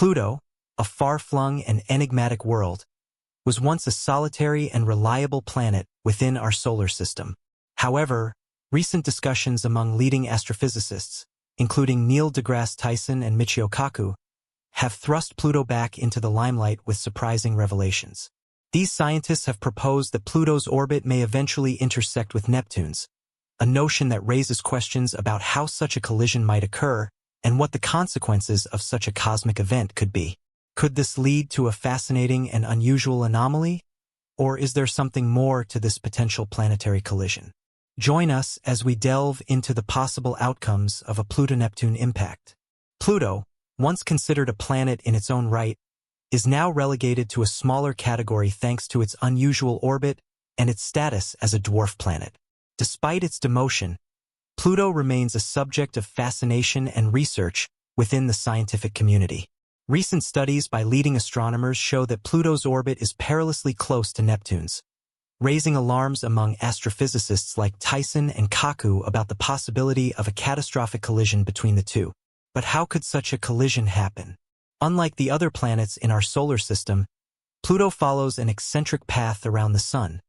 Pluto, a far-flung and enigmatic world, was once a solitary and reliable planet within our solar system. However, recent discussions among leading astrophysicists, including Neil deGrasse Tyson and Michio Kaku, have thrust Pluto back into the limelight with surprising revelations. These scientists have proposed that Pluto's orbit may eventually intersect with Neptune's, a notion that raises questions about how such a collision might occur and what the consequences of such a cosmic event could be. Could this lead to a fascinating and unusual anomaly, or is there something more to this potential planetary collision? Join us as we delve into the possible outcomes of a Pluto-Neptune impact. Pluto, once considered a planet in its own right, is now relegated to a smaller category thanks to its unusual orbit and its status as a dwarf planet. Despite its demotion, Pluto remains a subject of fascination and research within the scientific community. Recent studies by leading astronomers show that Pluto's orbit is perilously close to Neptune's, raising alarms among astrophysicists like Tyson and Kaku about the possibility of a catastrophic collision between the two. But how could such a collision happen? Unlike the other planets in our solar system, Pluto follows an eccentric path around the Sun,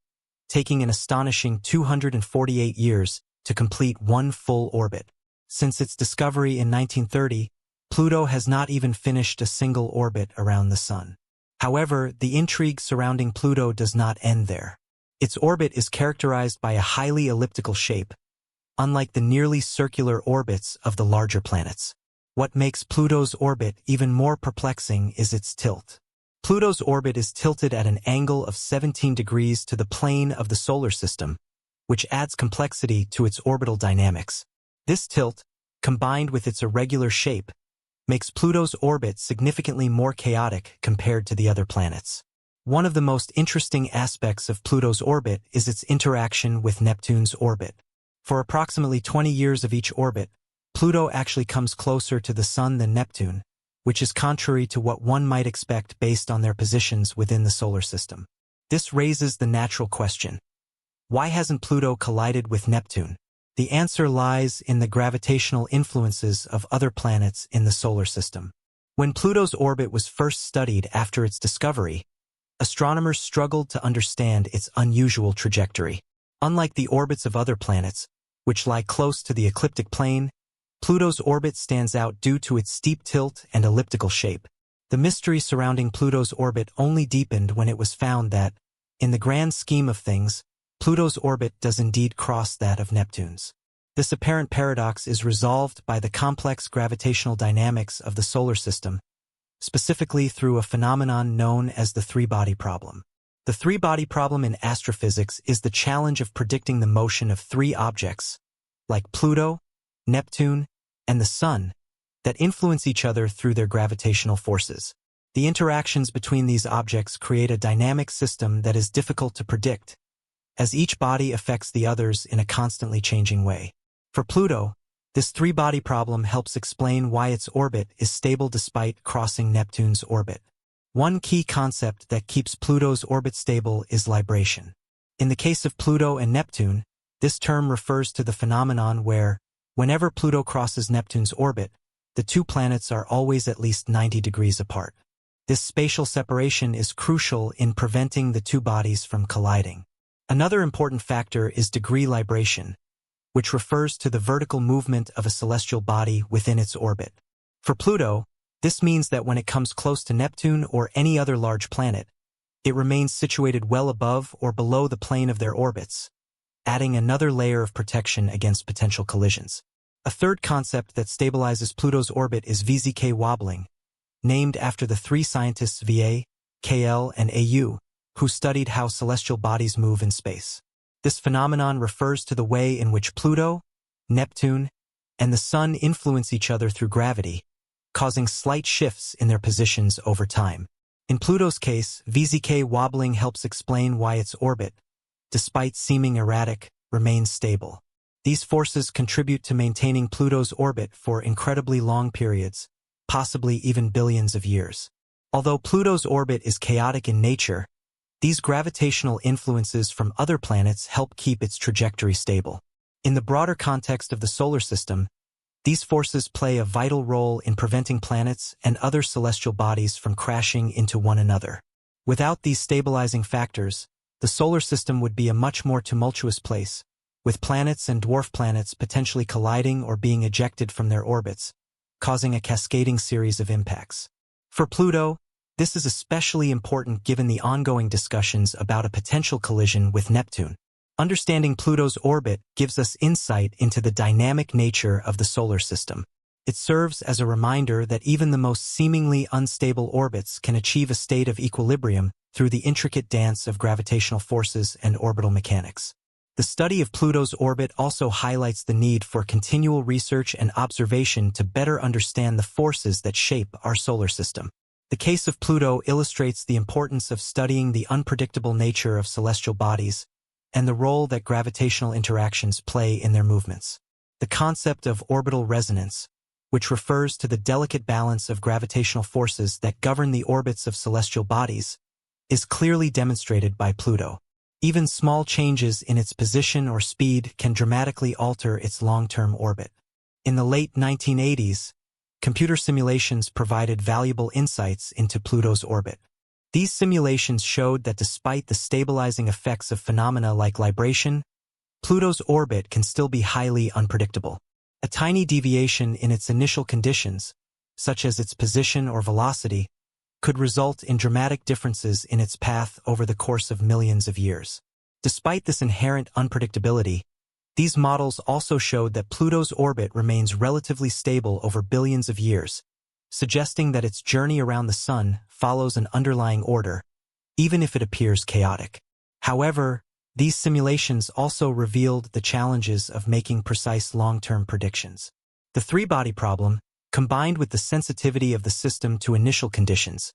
taking an astonishing 248 years to complete one full orbit. Since its discovery in 1930, Pluto has not even finished a single orbit around the Sun. However, the intrigue surrounding Pluto does not end there. Its orbit is characterized by a highly elliptical shape, unlike the nearly circular orbits of the larger planets. What makes Pluto's orbit even more perplexing is its tilt. Pluto's orbit is tilted at an angle of 17 degrees to the plane of the solar system, which adds complexity to its orbital dynamics. This tilt, combined with its irregular shape, makes Pluto's orbit significantly more chaotic compared to the other planets. One of the most interesting aspects of Pluto's orbit is its interaction with Neptune's orbit. For approximately 20 years of each orbit, Pluto actually comes closer to the Sun than Neptune, which is contrary to what one might expect based on their positions within the solar system. This raises the natural question: why hasn't Pluto collided with Neptune? The answer lies in the gravitational influences of other planets in the solar system. When Pluto's orbit was first studied after its discovery, astronomers struggled to understand its unusual trajectory. Unlike the orbits of other planets, which lie close to the ecliptic plane, Pluto's orbit stands out due to its steep tilt and elliptical shape. The mystery surrounding Pluto's orbit only deepened when it was found that, in the grand scheme of things, Pluto's orbit does indeed cross that of Neptune's. This apparent paradox is resolved by the complex gravitational dynamics of the solar system, specifically through a phenomenon known as the three-body problem. The three-body problem in astrophysics is the challenge of predicting the motion of three objects, like Pluto, Neptune, and the Sun, that influence each other through their gravitational forces. The interactions between these objects create a dynamic system that is difficult to predict, as each body affects the others in a constantly changing way. For Pluto, this three-body problem helps explain why its orbit is stable despite crossing Neptune's orbit. One key concept that keeps Pluto's orbit stable is libration. In the case of Pluto and Neptune, this term refers to the phenomenon where, whenever Pluto crosses Neptune's orbit, the two planets are always at least 90 degrees apart. This spatial separation is crucial in preventing the two bodies from colliding. Another important factor is degree libration, which refers to the vertical movement of a celestial body within its orbit. For Pluto, this means that when it comes close to Neptune or any other large planet, it remains situated well above or below the plane of their orbits, adding another layer of protection against potential collisions. A third concept that stabilizes Pluto's orbit is VZK wobbling, named after the three scientists VA, KL, and AU, who studied how celestial bodies move in space. This phenomenon refers to the way in which Pluto, Neptune, and the Sun influence each other through gravity, causing slight shifts in their positions over time. In Pluto's case, VZK wobbling helps explain why its orbit, despite seeming erratic, remains stable. These forces contribute to maintaining Pluto's orbit for incredibly long periods, possibly even billions of years. Although Pluto's orbit is chaotic in nature, these gravitational influences from other planets help keep its trajectory stable. In the broader context of the solar system, These forces play a vital role in preventing planets and other celestial bodies from crashing into one another. Without these stabilizing factors, the solar system would be a much more tumultuous place, with planets and dwarf planets potentially colliding or being ejected from their orbits, causing a cascading series of impacts. For Pluto, this is especially important given the ongoing discussions about a potential collision with Neptune. Understanding Pluto's orbit gives us insight into the dynamic nature of the solar system. It serves as a reminder that even the most seemingly unstable orbits can achieve a state of equilibrium through the intricate dance of gravitational forces and orbital mechanics. The study of Pluto's orbit also highlights the need for continual research and observation to better understand the forces that shape our solar system. The case of Pluto illustrates the importance of studying the unpredictable nature of celestial bodies and the role that gravitational interactions play in their movements. The concept of orbital resonance, which refers to the delicate balance of gravitational forces that govern the orbits of celestial bodies, is clearly demonstrated by Pluto. Even small changes in its position or speed can dramatically alter its long-term orbit. In the late 1980s, computer simulations provided valuable insights into Pluto's orbit. These simulations showed that despite the stabilizing effects of phenomena like libration, Pluto's orbit can still be highly unpredictable. A tiny deviation in its initial conditions, such as its position or velocity, could result in dramatic differences in its path over the course of millions of years. Despite this inherent unpredictability, these models also showed that Pluto's orbit remains relatively stable over billions of years, suggesting that its journey around the Sun follows an underlying order, even if it appears chaotic. However, these simulations also revealed the challenges of making precise long-term predictions. The three-body problem, combined with the sensitivity of the system to initial conditions,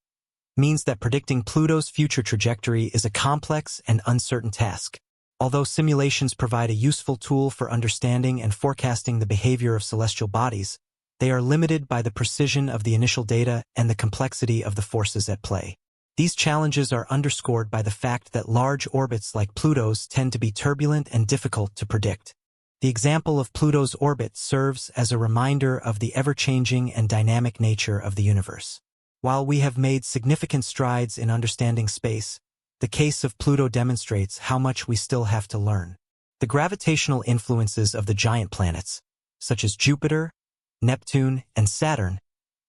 means that predicting Pluto's future trajectory is a complex and uncertain task. Although simulations provide a useful tool for understanding and forecasting the behavior of celestial bodies, they are limited by the precision of the initial data and the complexity of the forces at play. These challenges are underscored by the fact that large orbits like Pluto's tend to be turbulent and difficult to predict. The example of Pluto's orbit serves as a reminder of the ever-changing and dynamic nature of the universe. While we have made significant strides in understanding space, the case of Pluto demonstrates how much we still have to learn. The gravitational influences of the giant planets, such as Jupiter, Neptune, and Saturn,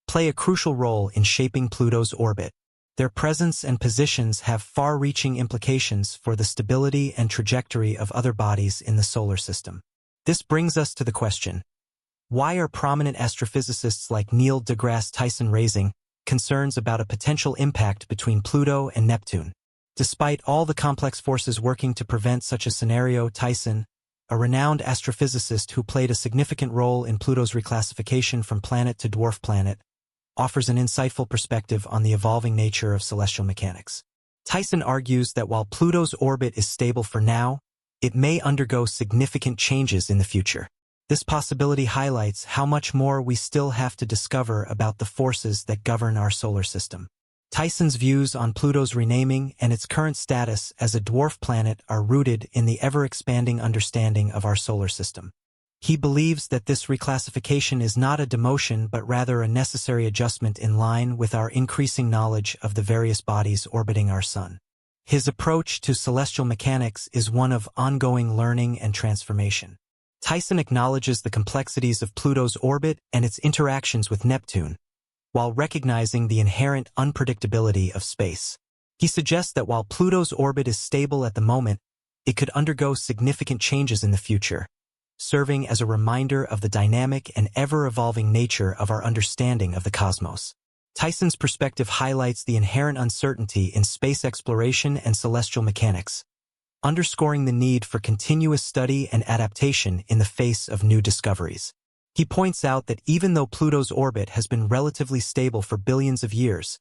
play a crucial role in shaping Pluto's orbit. Their presence and positions have far-reaching implications for the stability and trajectory of other bodies in the solar system. This brings us to the question: why are prominent astrophysicists like Neil deGrasse Tyson raising concerns about a potential impact between Pluto and Neptune? Despite all the complex forces working to prevent such a scenario, Tyson, a renowned astrophysicist who played a significant role in Pluto's reclassification from planet to dwarf planet, offers an insightful perspective on the evolving nature of celestial mechanics. Tyson argues that while Pluto's orbit is stable for now, it may undergo significant changes in the future. This possibility highlights how much more we still have to discover about the forces that govern our solar system. Tyson's views on Pluto's renaming and its current status as a dwarf planet are rooted in the ever-expanding understanding of our solar system. He believes that this reclassification is not a demotion but rather a necessary adjustment in line with our increasing knowledge of the various bodies orbiting our Sun. His approach to celestial mechanics is one of ongoing learning and transformation. Tyson acknowledges the complexities of Pluto's orbit and its interactions with Neptune, while recognizing the inherent unpredictability of space. He suggests that while Pluto's orbit is stable at the moment, it could undergo significant changes in the future, serving as a reminder of the dynamic and ever-evolving nature of our understanding of the cosmos. Tyson's perspective highlights the inherent uncertainty in space exploration and celestial mechanics, underscoring the need for continuous study and adaptation in the face of new discoveries. He points out that even though Pluto's orbit has been relatively stable for billions of years,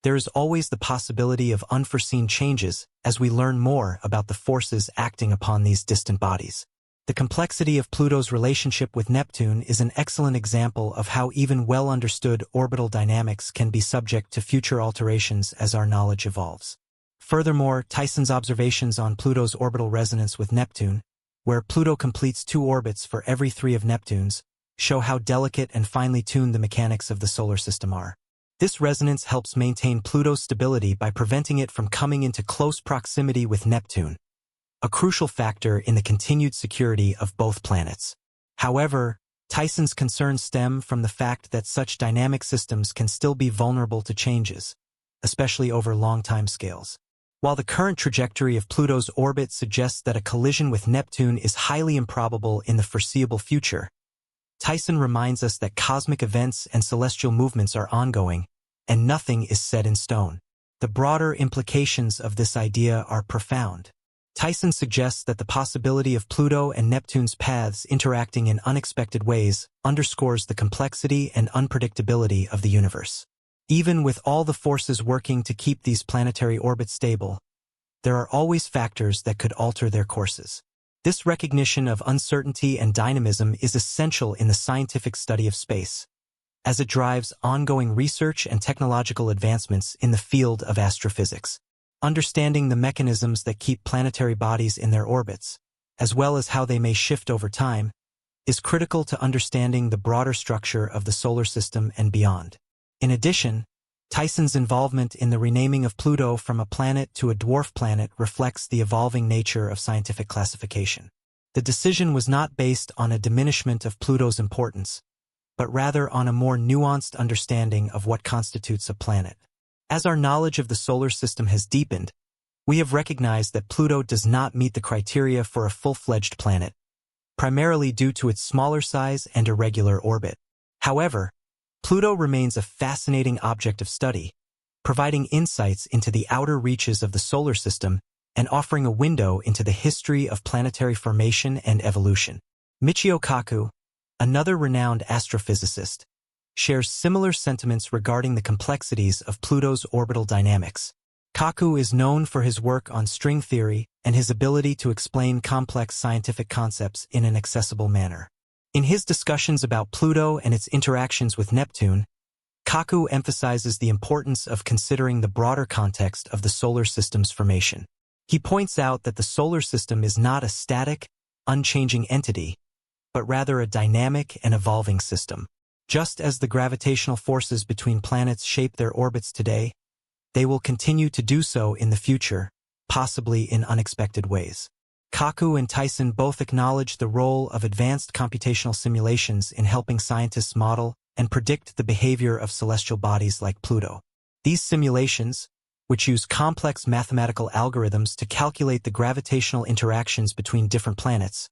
there is always the possibility of unforeseen changes as we learn more about the forces acting upon these distant bodies. The complexity of Pluto's relationship with Neptune is an excellent example of how even well-understood orbital dynamics can be subject to future alterations as our knowledge evolves. Furthermore, Tyson's observations on Pluto's orbital resonance with Neptune, where Pluto completes 2 orbits for every 3 of Neptune's, show how delicate and finely tuned the mechanics of the solar system are. This resonance helps maintain Pluto's stability by preventing it from coming into close proximity with Neptune, a crucial factor in the continued security of both planets. However, Tyson's concerns stem from the fact that such dynamic systems can still be vulnerable to changes, especially over long timescales. While the current trajectory of Pluto's orbit suggests that a collision with Neptune is highly improbable in the foreseeable future, Tyson reminds us that cosmic events and celestial movements are ongoing, and nothing is set in stone. The broader implications of this idea are profound. Tyson suggests that the possibility of Pluto and Neptune's paths interacting in unexpected ways underscores the complexity and unpredictability of the universe. Even with all the forces working to keep these planetary orbits stable, there are always factors that could alter their courses. This recognition of uncertainty and dynamism is essential in the scientific study of space, as it drives ongoing research and technological advancements in the field of astrophysics. Understanding the mechanisms that keep planetary bodies in their orbits, as well as how they may shift over time, is critical to understanding the broader structure of the solar system and beyond. In addition, Tyson's involvement in the renaming of Pluto from a planet to a dwarf planet reflects the evolving nature of scientific classification. The decision was not based on a diminishment of Pluto's importance, but rather on a more nuanced understanding of what constitutes a planet. As our knowledge of the solar system has deepened, we have recognized that Pluto does not meet the criteria for a full-fledged planet, primarily due to its smaller size and irregular orbit. However, Pluto remains a fascinating object of study, providing insights into the outer reaches of the solar system and offering a window into the history of planetary formation and evolution. Michio Kaku, another renowned astrophysicist, shares similar sentiments regarding the complexities of Pluto's orbital dynamics. Kaku is known for his work on string theory and his ability to explain complex scientific concepts in an accessible manner. In his discussions about Pluto and its interactions with Neptune, Kaku emphasizes the importance of considering the broader context of the solar system's formation. He points out that the solar system is not a static, unchanging entity, but rather a dynamic and evolving system. Just as the gravitational forces between planets shape their orbits today, they will continue to do so in the future, possibly in unexpected ways. Kaku and Tyson both acknowledge the role of advanced computational simulations in helping scientists model and predict the behavior of celestial bodies like Pluto. These simulations, which use complex mathematical algorithms to calculate the gravitational interactions between different planets,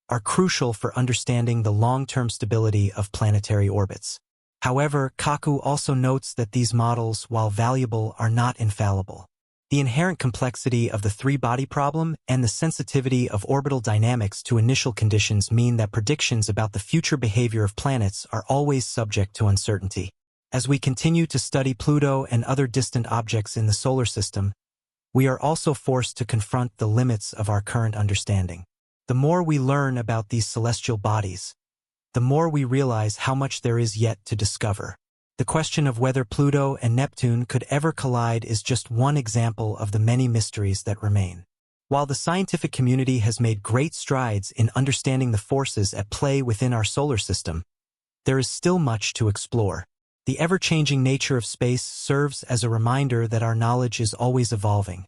are crucial for understanding the long-term stability of planetary orbits. However, Kaku also notes that these models, while valuable, are not infallible. The inherent complexity of the three-body problem and the sensitivity of orbital dynamics to initial conditions mean that predictions about the future behavior of planets are always subject to uncertainty. As we continue to study Pluto and other distant objects in the solar system, we are also forced to confront the limits of our current understanding. The more we learn about these celestial bodies, the more we realize how much there is yet to discover. The question of whether Pluto and Neptune could ever collide is just one example of the many mysteries that remain. While the scientific community has made great strides in understanding the forces at play within our solar system, there is still much to explore. The ever-changing nature of space serves as a reminder that our knowledge is always evolving,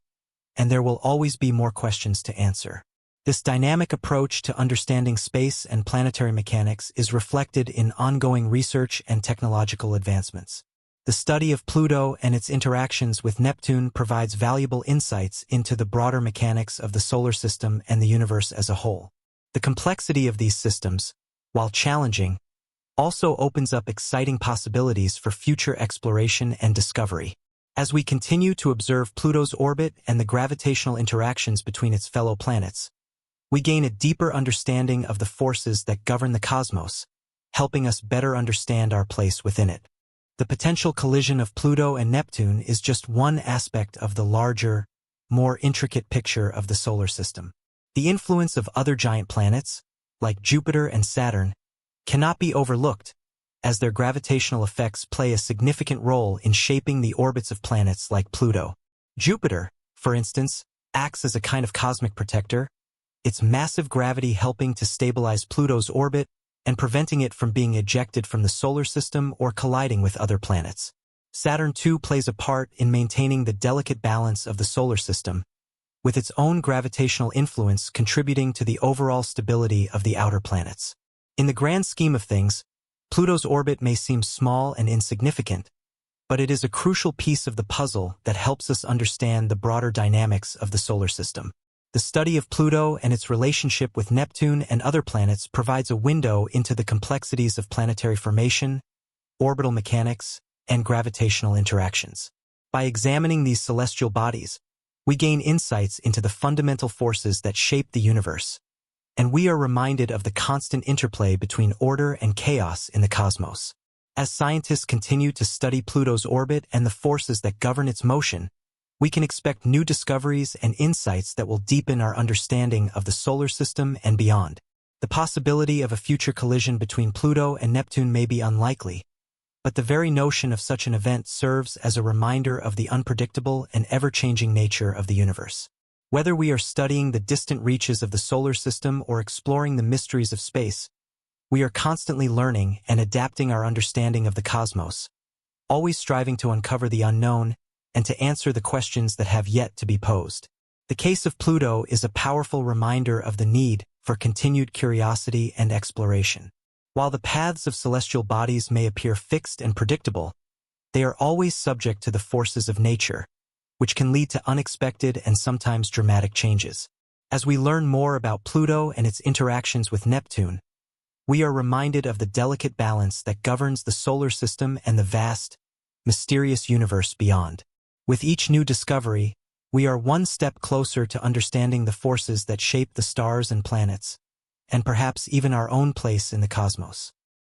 and there will always be more questions to answer. This dynamic approach to understanding space and planetary mechanics is reflected in ongoing research and technological advancements. The study of Pluto and its interactions with Neptune provides valuable insights into the broader mechanics of the solar system and the universe as a whole. The complexity of these systems, while challenging, also opens up exciting possibilities for future exploration and discovery. As we continue to observe Pluto's orbit and the gravitational interactions between its fellow planets, we gain a deeper understanding of the forces that govern the cosmos, helping us better understand our place within it. The potential collision of Pluto and Neptune is just one aspect of the larger, more intricate picture of the solar system. The influence of other giant planets, like Jupiter and Saturn, cannot be overlooked, as their gravitational effects play a significant role in shaping the orbits of planets like Pluto. Jupiter, for instance, acts as a kind of cosmic protector, its massive gravity helping to stabilize Pluto's orbit and preventing it from being ejected from the solar system or colliding with other planets. Saturn too plays a part in maintaining the delicate balance of the solar system, with its own gravitational influence contributing to the overall stability of the outer planets. In the grand scheme of things, Pluto's orbit may seem small and insignificant, but it is a crucial piece of the puzzle that helps us understand the broader dynamics of the solar system. The study of Pluto and its relationship with Neptune and other planets provides a window into the complexities of planetary formation, orbital mechanics, and gravitational interactions. By examining these celestial bodies, we gain insights into the fundamental forces that shape the universe, and we are reminded of the constant interplay between order and chaos in the cosmos. As scientists continue to study Pluto's orbit and the forces that govern its motion, we can expect new discoveries and insights that will deepen our understanding of the solar system and beyond. The possibility of a future collision between Pluto and Neptune may be unlikely, but the very notion of such an event serves as a reminder of the unpredictable and ever-changing nature of the universe. Whether we are studying the distant reaches of the solar system or exploring the mysteries of space, we are constantly learning and adapting our understanding of the cosmos, always striving to uncover the unknown and to answer the questions that have yet to be posed. The case of Pluto is a powerful reminder of the need for continued curiosity and exploration. While the paths of celestial bodies may appear fixed and predictable, they are always subject to the forces of nature, which can lead to unexpected and sometimes dramatic changes. As we learn more about Pluto and its interactions with Neptune, we are reminded of the delicate balance that governs the solar system and the vast, mysterious universe beyond. With each new discovery, we are one step closer to understanding the forces that shape the stars and planets, and perhaps even our own place in the cosmos.